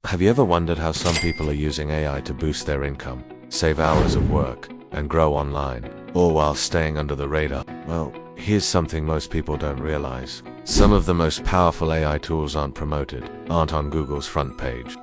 Have you ever wondered how some people are using AI to boost their income, save hours of work, and grow online, all while staying under the radar? Well, here's something most people don't realize. Some of the most powerful AI tools aren't on Google's front page.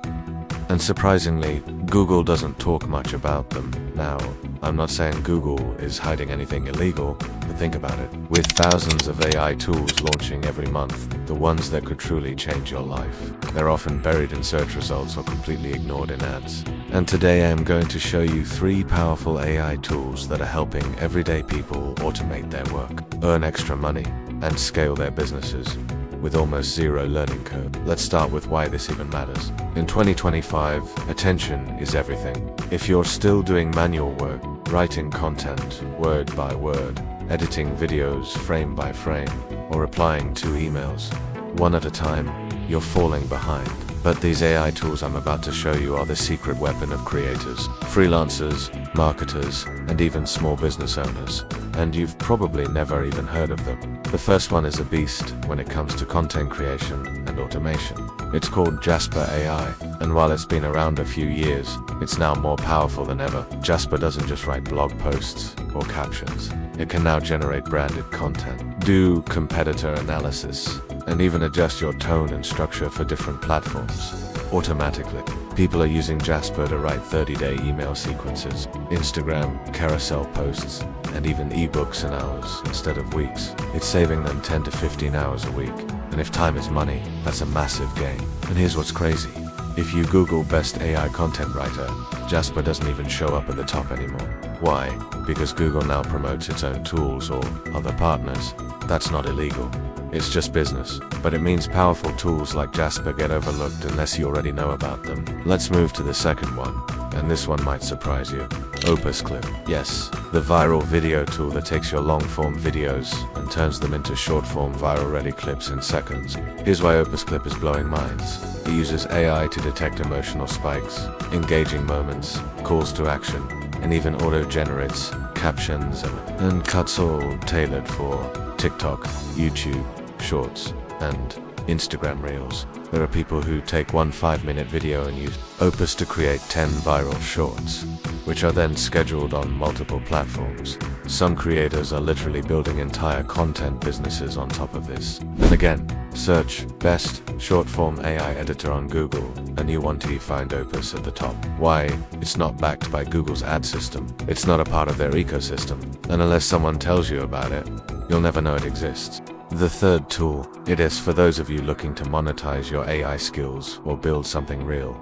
And surprisingly, Google doesn't talk much about them. Now, I'm not saying Google is hiding anything illegal, but think about it. With thousands of AI tools launching every month, the ones that could truly change your life, they're often buried in search results or completely ignored in ads. And today I am going to show you 3 powerful AI tools that are helping everyday people automate their work, earn extra money, and scale their businesses with almost zero learning curve. Let's start with why this even matters. In 2025, attention is everything. If you're still doing manual work, writing content word by word, editing videos frame by frame, or replying to emails one at a time, you're falling behind. But these AI tools I'm about to show you are the secret weapon of creators, freelancers, marketers, and even small business owners. And you've probably never even heard of them. The first one is a beast when it comes to content creation and automation. It's called Jasper AI, and while it's been around a few years, it's now more powerful than ever. Jasper doesn't just write blog posts or captions. It can now generate branded content, do competitor analysis, and even adjust your tone and structure for different platforms automatically. People are using Jasper to write 30-day email sequences, Instagram carousel posts, and even ebooks in hours instead of weeks. It's saving them 10 to 15 hours a week. And if time is money, that's a massive gain. And here's what's crazy. If you Google best AI content writer, Jasper doesn't even show up at the top anymore. Why? Because Google now promotes its own tools or other partners. That's not illegal. It's just business, but it means powerful tools like Jasper get overlooked unless you already know about them. Let's move to the second one, and this one might surprise you. Opus Clip. Yes, the viral video tool that takes your long-form videos and turns them into short-form viral-ready clips in seconds. Here's why Opus Clip is blowing minds. It uses AI to detect emotional spikes, engaging moments, calls to action, and even auto-generates captions and cuts all tailored for TikTok, YouTube, Shorts, and Instagram Reels. There are people who take one 5-minute video and use Opus to create 10 viral shorts, which are then scheduled on multiple platforms. Some creators are literally building entire content businesses on top of this. And again, search best short-form AI editor on Google, and you want to find Opus at the top. Why? It's not backed by Google's ad system. It's not a part of their ecosystem. And unless someone tells you about it, you'll never know it exists. The third tool, it is for those of you looking to monetize your AI skills or build something real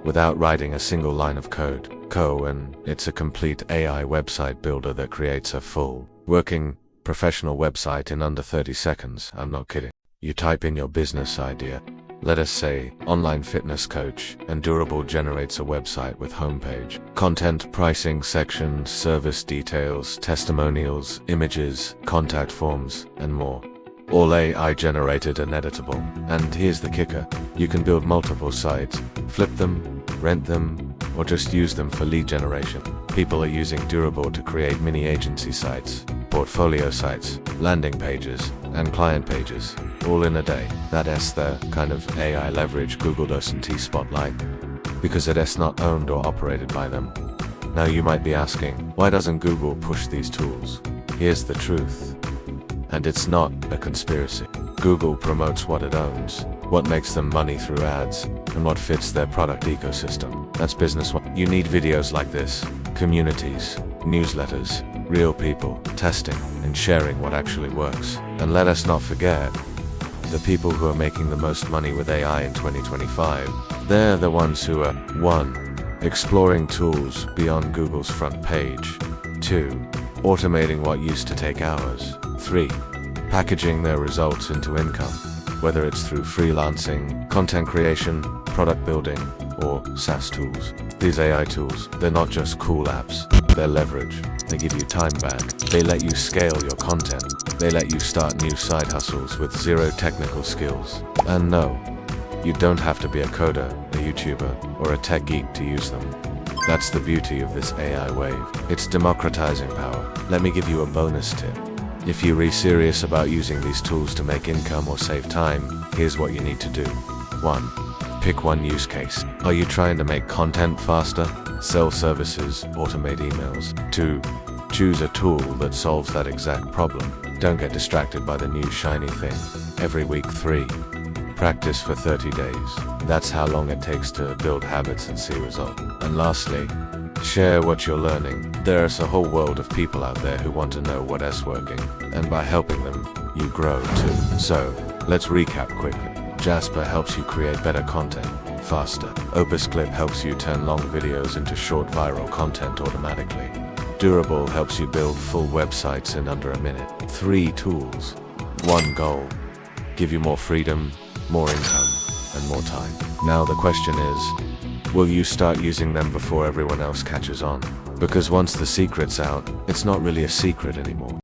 without writing a single line of code. And it's a complete AI website builder that creates a full, working, professional website in under 30 seconds. I'm not kidding. You type in your business idea, let us say, online fitness coach, and Durable generates a website with homepage, content, pricing section, service details, testimonials, images, contact forms, and more. All AI generated and editable. And here's the kicker. You can build multiple sites, flip them, rent them, or just use them for lead generation. People are using Durable to create mini agency sites, portfolio sites, landing pages, and client pages, all in a day. That's the kind of AI leverage Google doesn't spotlight, because it is not owned or operated by them. Now you might be asking, why doesn't Google push these tools? Here's the truth. And it's not a conspiracy. Google promotes what it owns, what makes them money through ads, and what fits their product ecosystem. That's business. You need videos like this, communities, newsletters, real people, testing, and sharing what actually works. And let us not forget, the people who are making the most money with AI in 2025, they're the ones who are 1. Exploring tools beyond Google's front page, 2. Automating what used to take hours, 3. Packaging their results into income, whether it's through freelancing, content creation, product building, or SaaS tools. These AI tools, they're not just cool apps, they're leverage. They give you time back. They let you scale your content. They let you start new side hustles with zero technical skills. And no, you don't have to be a coder, a YouTuber, or a tech geek to use them. That's the beauty of this AI wave. It's democratizing power. Let me give you a bonus tip. If you're really serious about using these tools to make income or save time, here's what you need to do. 1. Pick one use case. Are you trying to make content faster, sell services, automate emails? 2. Choose a tool that solves that exact problem. Don't get distracted by the new shiny thing every week. 3. Practice for 30 days. That's how long it takes to build habits and see results. And lastly, share what you're learning. There's a whole world of people out there who want to know what's working, and by helping them, you grow too. So, let's recap quickly. Jasper helps you create better content faster. Opus Clip helps you turn long videos into short viral content automatically. Durable helps you build full websites in under a minute. 3 tools, 1 goal. Give you more freedom, more income, and more time. Now the question is, will you start using them before everyone else catches on? Because once the secret's out, it's not really a secret anymore.